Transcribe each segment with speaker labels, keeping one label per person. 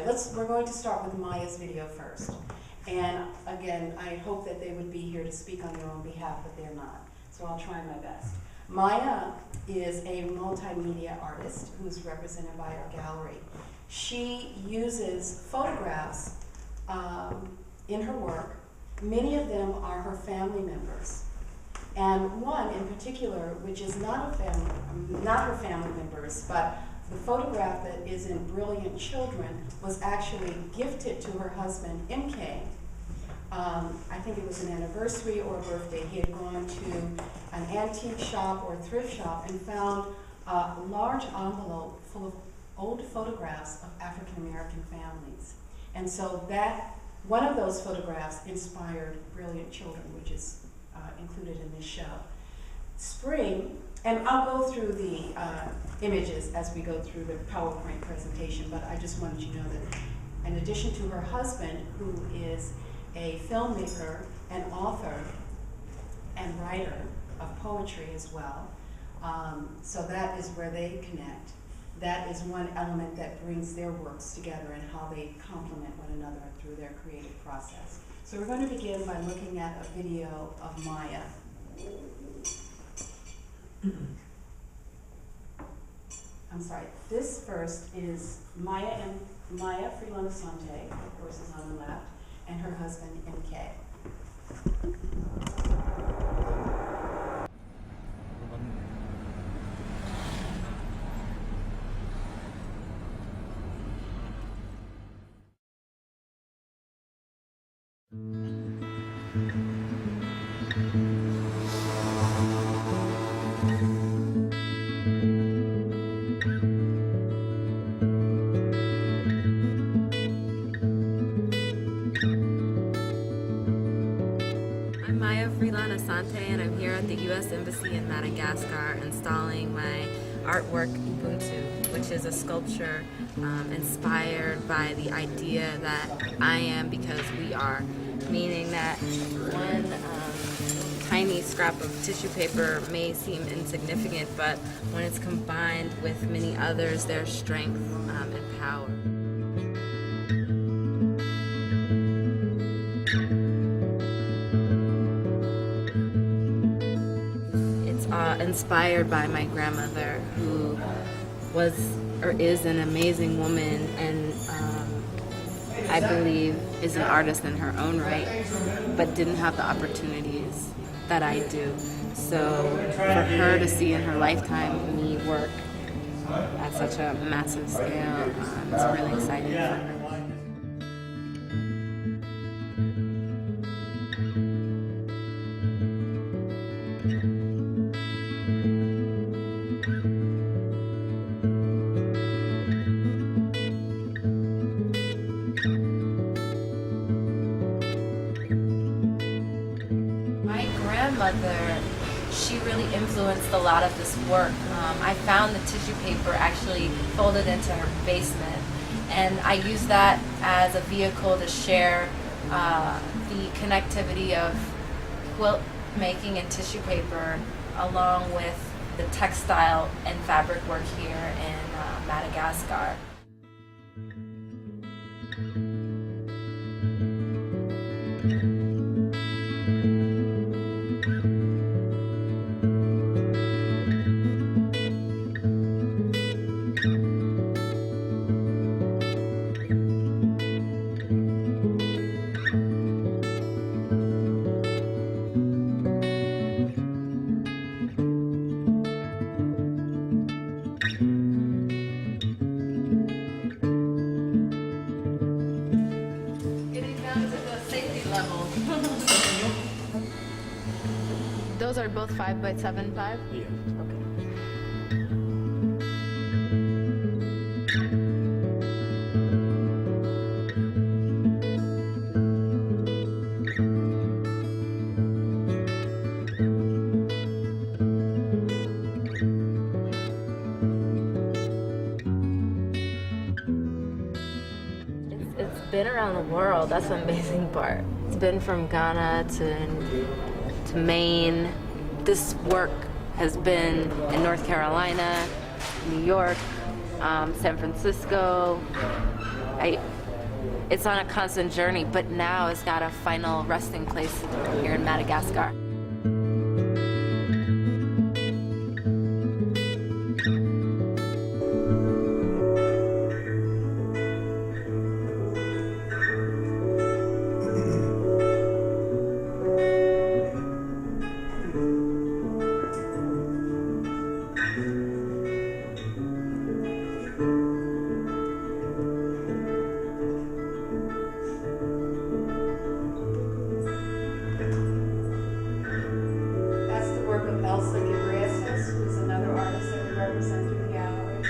Speaker 1: right, we're going to start with Maya's video first. And again, I hope that they would be here to speak on their own behalf, but they're not. So I'll try my best. Maya is a multimedia artist who's represented by our gallery. She uses photographs in her work. Many of them are her family members. And one in particular, which is not her family members, but the photograph that is in Brilliant Children was actually gifted to her husband, MK. I think it was an anniversary or a birthday. He had gone to an antique shop or thrift shop and found a large envelope full of old photographs of African American families. And so that, one of those photographs inspired Brilliant Children, which is included in this show. Spring, and I'll go through the images as we go through the PowerPoint presentation, but I just wanted you to know that in addition to her husband, who is a filmmaker and author and writer of poetry as well, so that is where they connect. That is one element that brings their works together and how they complement one another through their creative process. So we're going to begin by looking at a video of Maya. I'm sorry, this first is Maya Freelon Asante, of course, is on the left, and her husband, MK.
Speaker 2: I'm Maya Freelon Asante, and I'm here at the U.S. Embassy in Madagascar installing my artwork Ubuntu, which is a sculpture inspired by the idea that I am because we are, meaning that one tiny scrap of tissue paper may seem insignificant, but when it's combined with many others, there's strength and power. Inspired by my grandmother, who was or is an amazing woman, and I believe is an artist in her own right, but didn't have the opportunities that I do. So for her to see in her lifetime me work at such a massive scale, it's really exciting for her. Grandmother, she really influenced a lot of this work. I found the tissue paper actually folded into her basement, and I used that as a vehicle to share the connectivity of quilt making and tissue paper along with the textile and fabric work here in Madagascar. Those are both 5x7.5?
Speaker 3: Yeah.
Speaker 2: Okay. It's been around the world. That's the amazing part. It's been from Ghana to Maine. This work has been in North Carolina, New York, San Francisco, it's on a constant journey, but now it's got a final resting place here in Madagascar.
Speaker 1: Who's another artist that we represent through the gallery.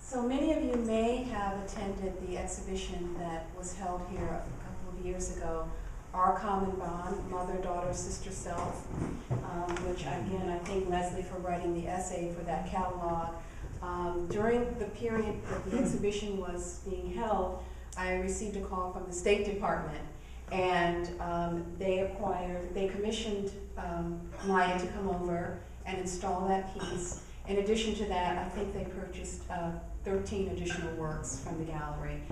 Speaker 1: So many of you may have attended the exhibition that was held here a couple of years ago, Our Common Bond, Mother, Daughter, Sister, Self, which again, I thank Leslie for writing the essay for that catalog. During the period that the exhibition was being held, I received a call from the State Department, and they commissioned Maya to come over and install that piece. In addition to that, I think they purchased 13 additional works from the gallery.